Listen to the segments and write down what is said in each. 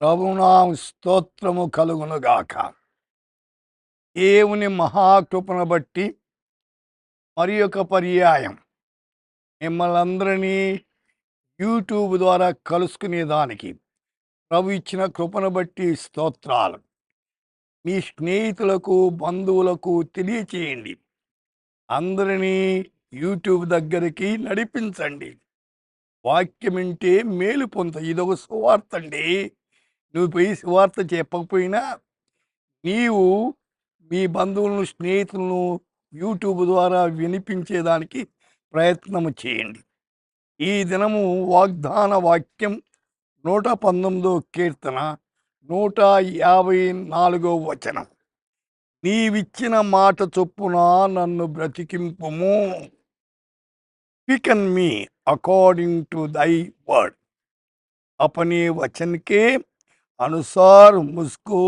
ప్రభునామ స్తోత్రము కలుగునుగాక. దేవుని మహాకృపను బట్టి మరి ఒక పర్యాయం మిమ్మల్ని అందరినీ యూట్యూబ్ ద్వారా కలుసుకునేదానికి ప్రభు ఇచ్చిన కృపను బట్టి స్తోత్రాలు. మీ స్నేహితులకు బంధువులకు తెలియచేయండి. అందరినీ యూట్యూబ్ దగ్గరికి నడిపించండి. వాక్యం వింటే మేలు పొంద. ఇదొక సువార్త అండి. నువ్వు పోయి సువార్త చెప్పకపోయినా నీవు మీ బంధువులను స్నేహితులను యూట్యూబ్ ద్వారా వినిపించేదానికి ప్రయత్నము చేయండి. ఈ దినము వాగ్దాన వాక్యం 119 కీర్తన 154 వచనం. నీవిచ్చిన మాట చొప్పున నన్ను బ్రతికింపుము. క్వికన్ మీ అకార్డింగ్ టు దై వర్డ్. अपने वचन के अनुसार मुझको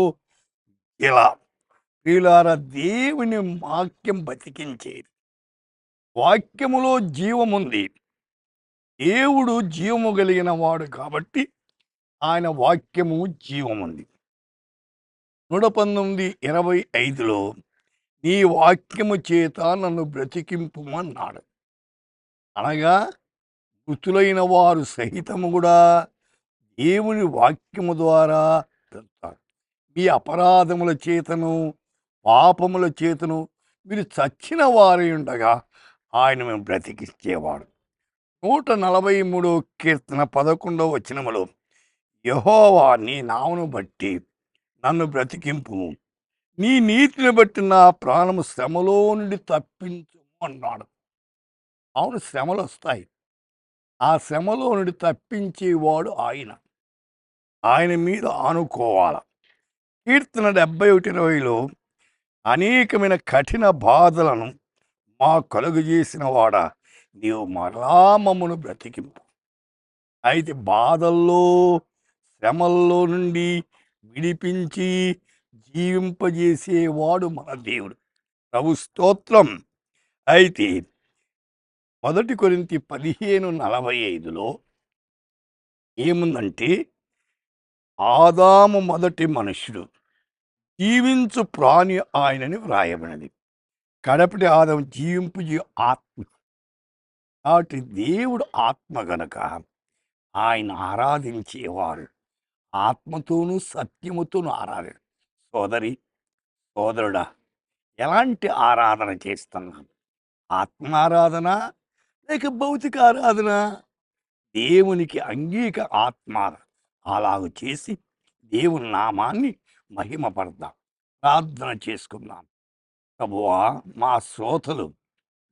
ఇలా ప్రియులారా, దేవుని వాక్యం బతికించేది. వాక్యములో జీవముంది. దేవుడు జీవము కలిగిన వాడు కాబట్టి ఆయన వాక్యము జీవముంది. 119:25లో నీ వాక్యము చేత నన్ను బ్రతికింపుమన్నాడు. అనగా మృతులైన వారు సహితము కూడా దేవుని వాక్యము ద్వారా బ్రతుకుతారు. మీ అపరాధముల చేతను పాపముల చేతను మీరు చచ్చిన వారై ఉండగా ఆయన మేము బ్రతికించేవాడు. 143 కీర్తన 11వ వచనములో యెహోవా నీ నామమును బట్టి నన్ను బ్రతికింపుము, నీ నీతిని బట్టి నా ప్రాణము శ్రమలో నుండి తప్పించుము అన్నాడు. అవును, శ్రమలు వస్తాయి. ఆ శ్రమలో నుండి తప్పించేవాడు ఆయన. ఆయన మీద ఆనుకోవాల. కీర్తన 71:20లో అనేకమైన కఠిన బాధలను మా కలుగజేసిన వాడా, నీవు మరలా మమ్మను బ్రతికింపు. అయితే బాధల్లో శ్రమల్లో నుండి విడిపించి జీవింపజేసేవాడు మన దేవుడు. ప్రభు స్తోత్రం. అయితే 1 కొరింథీ 15:45లో ఏముందంటే, ఆదాము మొదటి మనుష్యుడు, జీవించు ప్రాణి ఆయనని వ్రాయబడినది. కడపటి ఆదాము జీవింపు ఆత్మ. కాబట్టి దేవుడు ఆత్మ గనక ఆయన ఆరాధించేవారు ఆత్మతోనూ సత్యముతోనూ ఆరాధన. సోదరి సోదరుడా, ఎలాంటి ఆరాధన చేస్తున్నాం? ఆత్మారాధన లేక భౌతిక ఆరాధన? దేవునికి అంగీక ఆత్మ. అలాగూ చేసి దేవుని నామాన్ని మహిమపడదాం. ప్రార్థన చేసుకుందాం. ప్రభువా, మా శ్రోతలు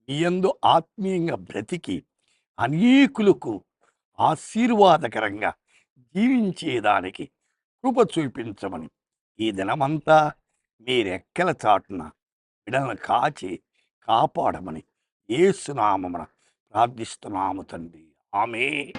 నీ యందు ఆత్మీయంగా బ్రతికి అనేకులకు ఆశీర్వాదకరంగా జీవించేదానికి కృప చూపించమని ఈ దినమంతా మీరెక్కల చాటున బిడ్డలను కాచి కాపాడమని యేసు నామమున ప్రార్థిస్తున్నాము తండ్రి. ఆమేన్.